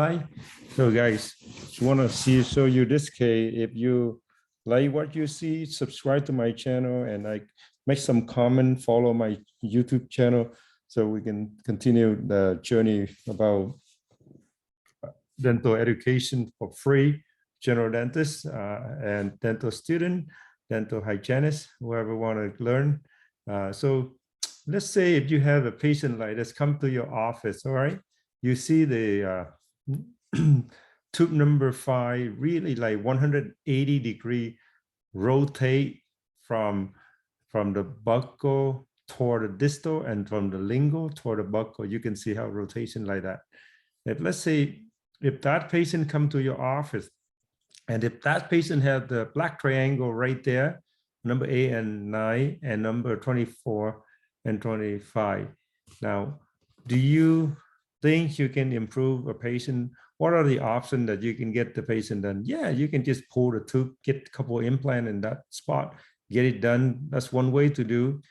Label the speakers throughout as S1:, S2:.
S1: slide. So guys, just want to show you this case. If you like what you see, subscribe to my channel and like make some comment, follow my YouTube channel so we can continue the journey about dental education for free, general dentists and dental student, dental hygienist, whoever want to learn. So let's say if you have a patient like this come to your office, all right, you see the tube number 5 really like 180-degree rotate from the buccal toward the distal and from the lingual toward the buccal. You can see how rotation like that. If let's say if that patient come to your office and if that patient have the black triangle right there, number 8 and 9 and number 24 and 25. Now, do you think you can improve a patient? What are the options that you can get the patient done? Yeah, you can just pull the tube, get a couple of implant in that spot, get it done. That's one way to do.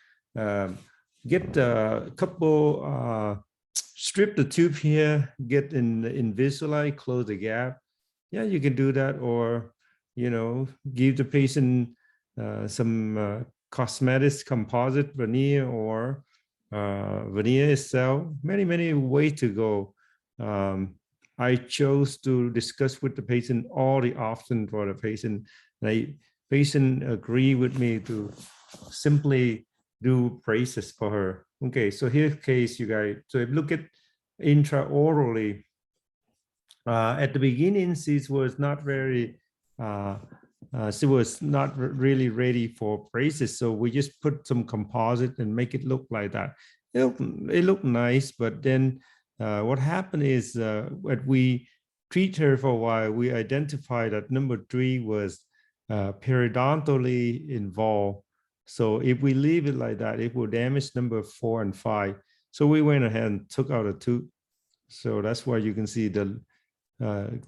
S1: Get a couple, strip the tube here, get in Invisalign, close the gap. Yeah, you can do that, or give the patient some cosmetics, composite veneer, or veneer itself. Many ways to go. I chose to discuss with the patient all the options for the patient. The patient agree with me to simply do braces for her. Okay, so here's case, you guys. So if you look at intraorally, at the beginning, she was not very, she was not really ready for braces. So we just put some composite and make it look like that. It looked nice, but then what happened is when we treat her for a while, we identified that number 3 was periodontally involved. So if we leave it like that, it will damage number 4 and 5. So we went ahead and took out a tooth. So that's why you can see the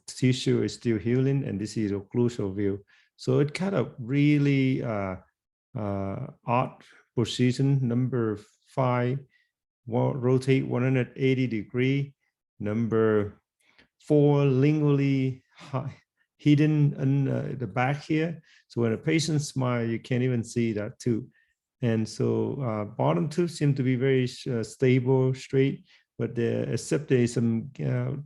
S1: tissue is still healing, and this is occlusal view. So it kind of really odd position. Number 5, rotate 180-degree. Number 4, lingually hidden in the back here. So when a patient smiles, you can't even see that too. And so bottom tooth seem to be very stable, straight, but except there is some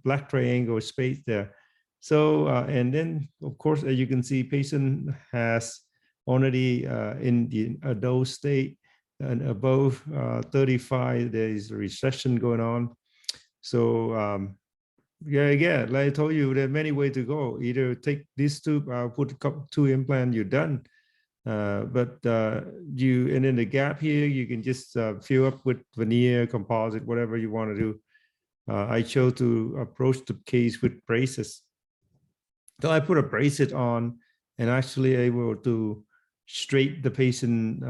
S1: black triangle space there. So, and then of course, as you can see, patient has already in the adult state and above 35, there is a recession going on. So yeah, like I told you, there are many ways to go. Either take this tube, put a couple 2 implants, you're done. But and in the gap here, you can just fill up with veneer, composite, whatever you want to do. I chose to approach the case with braces. So I put a bracelet on and actually able to straighten the patient,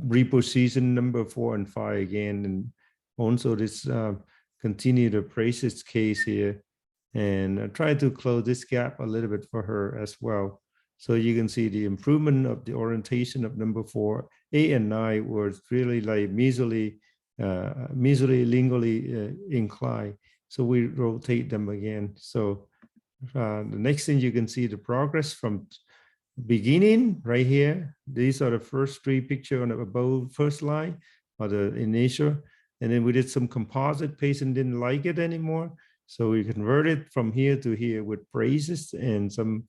S1: reposition number 4 and 5 again, and also this continue the braces case here, and try to close this gap a little bit for her as well. So you can see the improvement of the orientation of number 4, 8 and 9 was really like measly lingually inclined. So we rotate them again. So the next thing you can see the progress from beginning right here. These are the first 3 pictures on the above first line, or the initial. And then we did some composite. Patient didn't like it anymore. So we converted from here to here with braces and an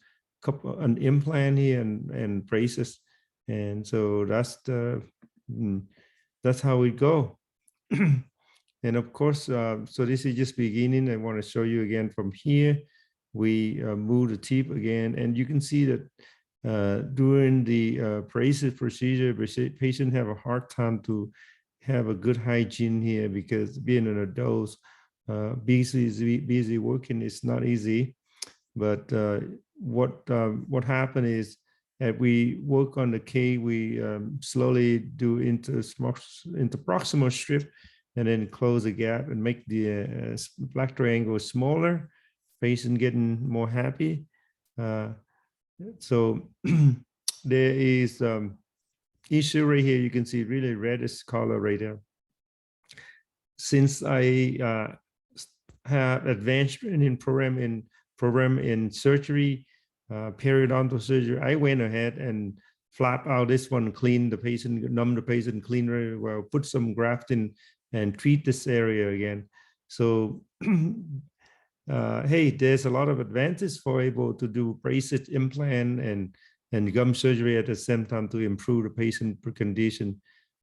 S1: implant here and braces. And so that's how we go. And of course, so this is just beginning. I want to show you again from here. We move the tip again, and you can see that during the braces procedure, patient have a hard time to have a good hygiene here, because being an adult, busy working is not easy. But what happened is that we work on the K, we slowly do interproximal strip, and then close the gap and make the black triangle smaller. Patient getting more happy. So there is issue right here. You can see really reddish color right there. Since I have advancement in program in surgery, periodontal surgery, I went ahead and flap out this one, clean the patient, numb the patient, clean very well, put some graft in, and treat this area again. So, hey, there's a lot of advantage for able to do braces, implant, and gum surgery at the same time to improve the patient condition.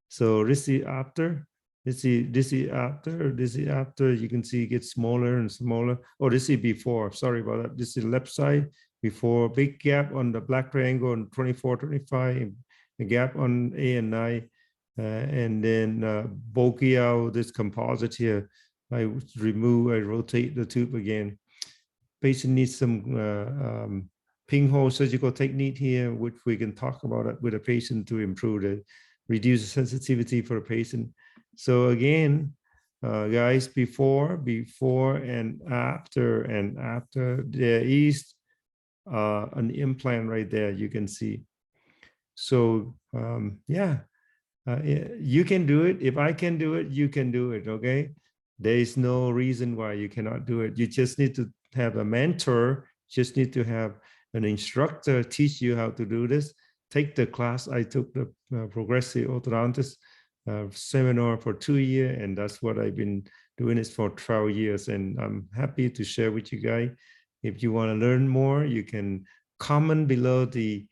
S1: So this is after. This is after. You can see it gets smaller and smaller. Oh, this is before. Sorry about that. This is left side before. Big gap on the black triangle on 24, 25. A gap on A and I, and then bulky out this composite here. I rotate the tube again. Patient needs some pinhole surgical technique here, which we can talk about it with a patient to improve the reduce the sensitivity for the patient. So again, guys, before and after, there is an implant right there, you can see. So yeah, you can do it. If I can do it, you can do it, okay? There is no reason why you cannot do it. You just need to have a mentor, just need to have an instructor teach you how to do this. Take the class. I took the progressive orthodontist seminar for 2 years, and that's what I've been doing this for 12 years. And I'm happy to share with you guys. If you want to learn more, you can comment below the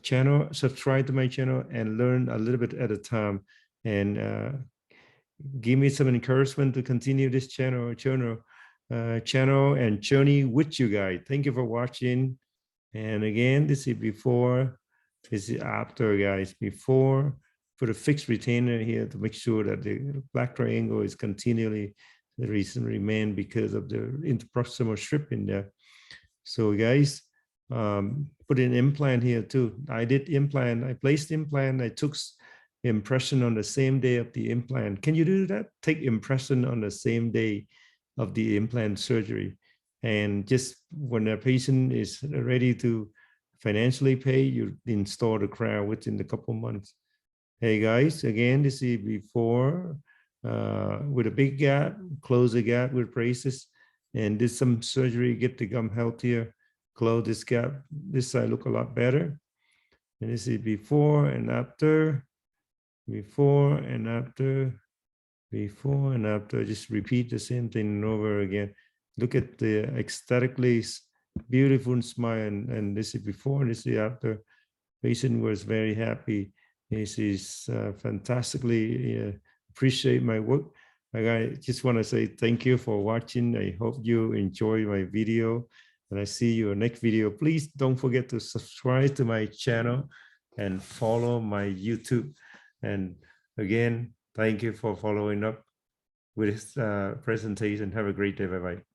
S1: channel, subscribe to my channel, and learn a little bit at a time. And give me some encouragement to continue this channel and journey with you guys. Thank you for watching. And again, this is before, this is after, guys. Before, put a fixed retainer here to make sure that the black triangle is continually the reason remain because of the interproximal strip in there. So guys, put an implant here too. I did implant, I placed implant, I took impression on the same day of the implant. Can you do that? Take impression on the same day of the implant surgery. And just when a patient is ready to financially pay, you install the crown within a couple months. Hey guys, again, this is before with a big gap, close the gap with braces, and did some surgery, get the gum healthier, close this gap. This side look a lot better. And this is before and after, before and after, before and after. Just repeat the same thing over again. Look at the aesthetically beautiful smile, and this is before and this is after. Patient was very happy. This is fantastically appreciate my work. I just want to say thank you for watching. I hope you enjoy my video, and I see you in the next video. Please don't forget to subscribe to my channel and follow my YouTube. And again, thank you for following up with this presentation. Have a great day. Bye-bye.